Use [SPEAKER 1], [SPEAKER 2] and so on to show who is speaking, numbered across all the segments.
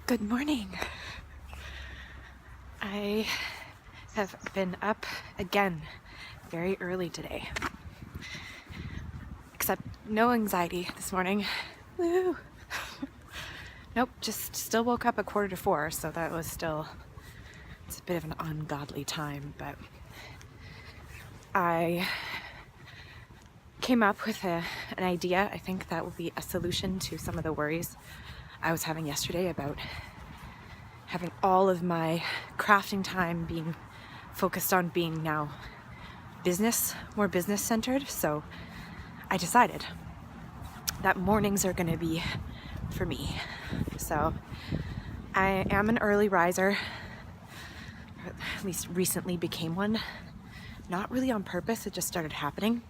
[SPEAKER 1] Good morning. I have been up again very early today. Except no anxiety this morning. Woo! Nope, just still woke up at 3:45, so that was still, it's a bit of an ungodly time, but I came up with an idea. I think that will be a solution to some of the worries I was having yesterday about having all of my crafting time being focused on being now more business centered. So I decided that mornings are going to be for me. So I am an early riser, or at least recently became one. Not really on purpose, it just started happening.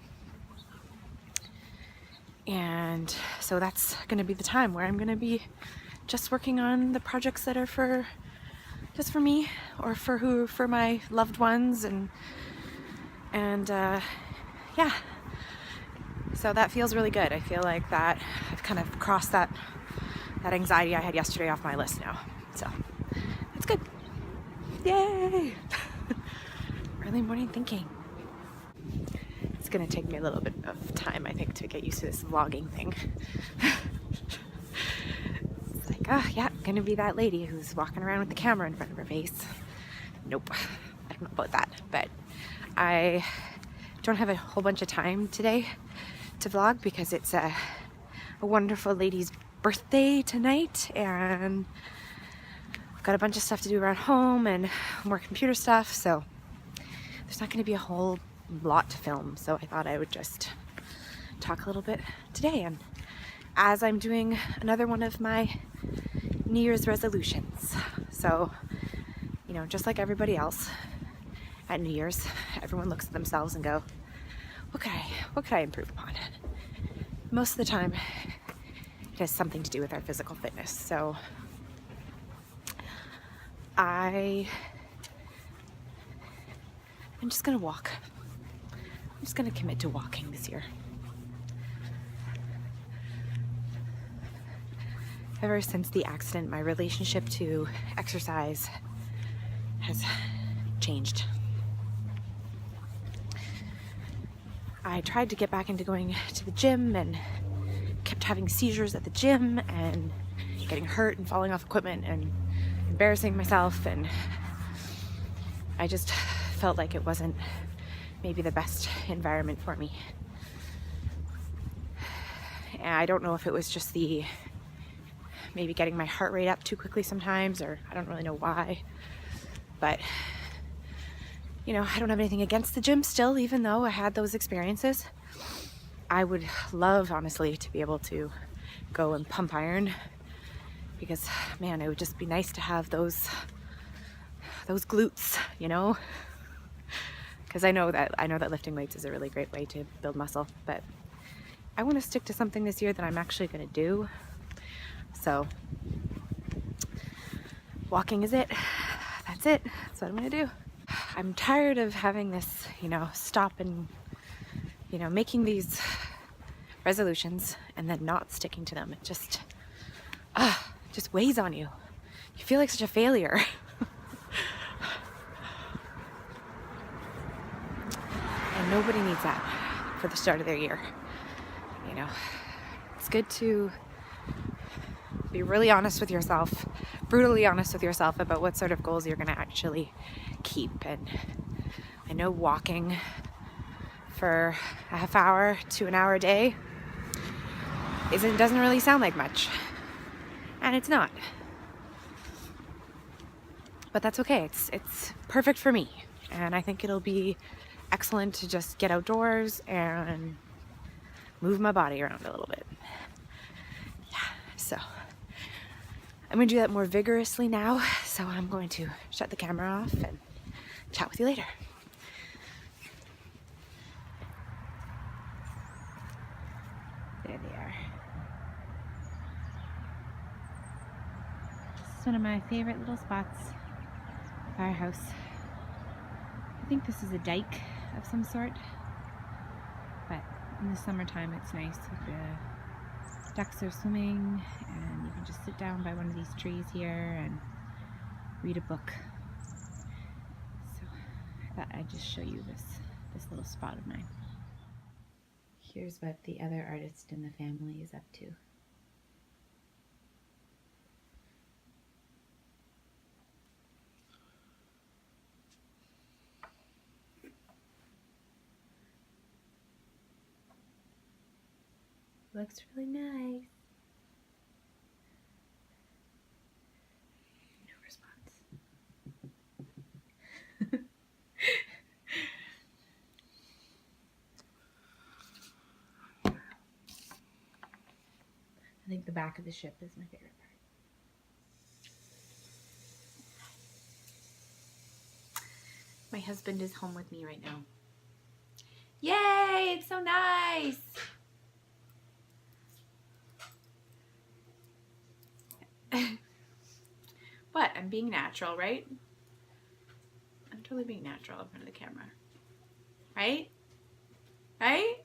[SPEAKER 1] And so that's going to be the time where I'm going to be just working on the projects that are just for me, or for my loved ones, and yeah. So that feels really good. I feel like that I've kind of crossed that anxiety I had yesterday off my list now. So that's good. Yay! Early morning thinking. It's gonna take me a little bit of time, I think, to get used to this vlogging thing. It's like, oh yeah, I'm gonna be that lady who's walking around with the camera in front of her face. Nope, I don't know about that, but I don't have a whole bunch of time today to vlog because it's a wonderful lady's birthday tonight, and I've got a bunch of stuff to do around home and more computer stuff, so there's not going to be a whole lot to film. So I thought I would just talk a little bit today, and as I'm doing another one of my New Year's resolutions. So, you know, just like everybody else at New Year's, everyone looks at themselves and go, what could I improve upon? Most of the time it has something to do with our physical fitness. So I'm just gonna walk. I'm just gonna commit to walking this year. Ever since the accident, my relationship to exercise has changed. I tried to get back into going to the gym and kept having seizures at the gym and getting hurt and falling off equipment and embarrassing myself, and I just felt like it wasn't maybe the best environment for me. And I don't know if it was just maybe getting my heart rate up too quickly sometimes, or I don't really know why, but you know, I don't have anything against the gym still, even though I had those experiences. I would love, honestly, to be able to go and pump iron, because man, it would just be nice to have those glutes, you know, because I know that lifting weights is a really great way to build muscle, but I want to stick to something this year that I'm actually going to do. So walking is it. That's it. That's what I'm going to do. I'm tired of having this, you know, stop and, you know, making these resolutions and then not sticking to them. It just weighs on you. You feel like such a failure. And nobody needs that for the start of their year. You know, it's good to be really honest with yourself, brutally honest with yourself about what sort of goals you're going to actually keep. And I know walking for a half hour to an hour a day doesn't really sound like much, and it's not, but that's okay. It's perfect for me, and I think it'll be excellent to just get outdoors and move my body around a little bit. Yeah, so I'm going to do that more vigorously now, so I'm going to shut the camera off and chat with you later. There they are. This is one of my favorite little spots of our house. I think this is a dike of some sort, but in the summertime it's nice with the ducks are swimming, and you can just sit down by one of these trees here and read a book. So I thought I'd just show you this little spot of mine. Here's what the other artist in the family is up to. Looks really nice. No response. I think the back of the ship is my favorite part. My husband is home with me right now. Yay! It's so nice! What? I'm being natural, right? I'm totally being natural in front of the camera. Right? Right?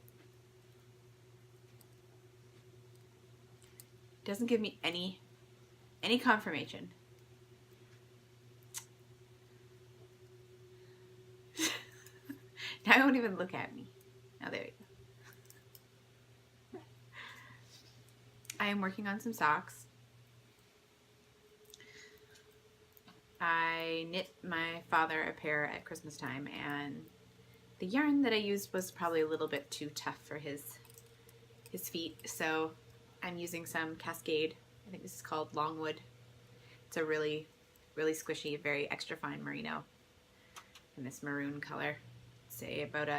[SPEAKER 1] Doesn't give me any confirmation. Now I won't even look at me. Now there you go. I am working on some socks. I knit my father a pair at Christmas time, and the yarn that I used was probably a little bit too tough for his feet, so I'm using some Cascade. I think this is called Longwood. It's a really, really squishy, very extra fine merino in this maroon color. Say about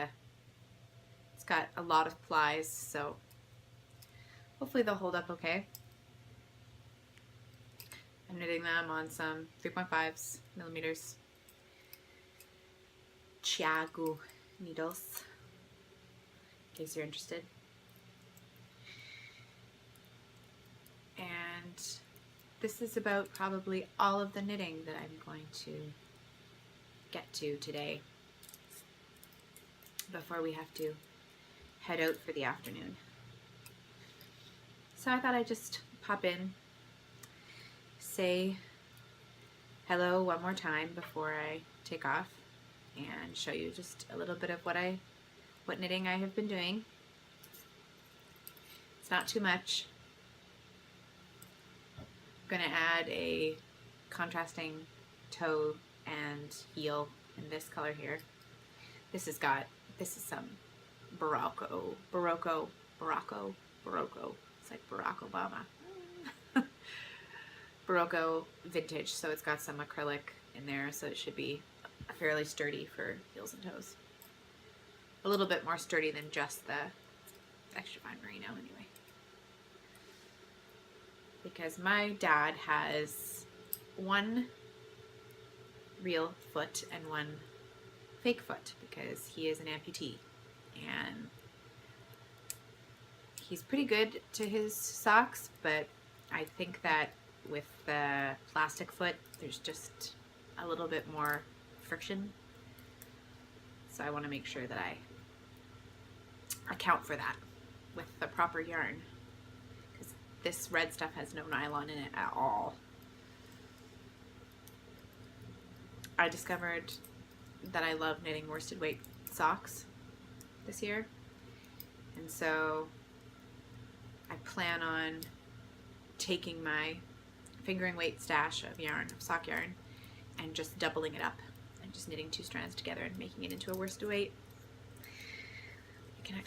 [SPEAKER 1] it's got a lot of plies, so hopefully they'll hold up okay. I'm knitting them on some 3.5 millimeters Chiagu needles, in case you're interested. And this is about probably all of the knitting that I'm going to get to today before we have to head out for the afternoon. So I thought I'd just pop in, say hello one more time before I take off, and show you just a little bit of what knitting I have been doing. It's not too much. I'm gonna add a contrasting toe and heel in this color here. This is some Barocco. It's like Barack Obama. Barocco vintage, so it's got some acrylic in there, so it should be fairly sturdy for heels and toes. A little bit more sturdy than just the extra fine merino anyway. Because my dad has one real foot and one fake foot because he is an amputee, and he's pretty good to his socks, but I think that with the plastic foot there's just a little bit more friction, so I want to make sure that I account for that with the proper yarn, because this red stuff has no nylon in it at all. I discovered that I love knitting worsted weight socks this year, and so I plan on taking my fingering weight stash of yarn, of sock yarn, and just doubling it up and just knitting 2 strands together and making it into a worsted weight.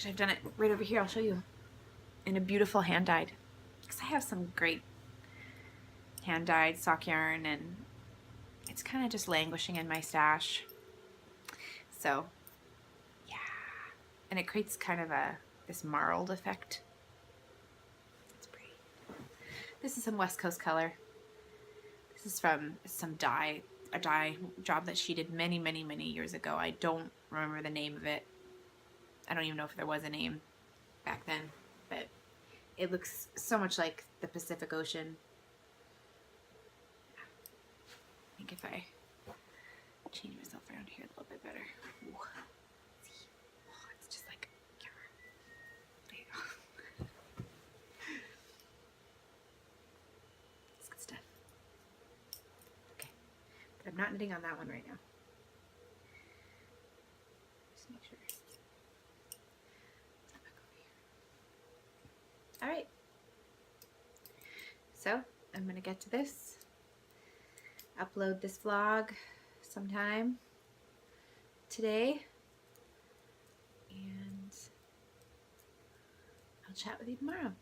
[SPEAKER 1] I've done it right over here, I'll show you, in a beautiful hand dyed, because I have some great hand dyed sock yarn and it's kind of just languishing in my stash. So yeah, and it creates kind of this marled effect. It's pretty. This is some West Coast color. This is from a dye job that she did many years ago. I don't remember the name of it. I don't even know if there was a name back then, but it looks so much like the Pacific Ocean. I think if I change myself around here a little bit better. Ooh. See? Oh, it's just like, there you go. I'm not knitting on that one right now. Just make sure. All right. So I'm going to get to this, upload this vlog sometime today, and I'll chat with you tomorrow.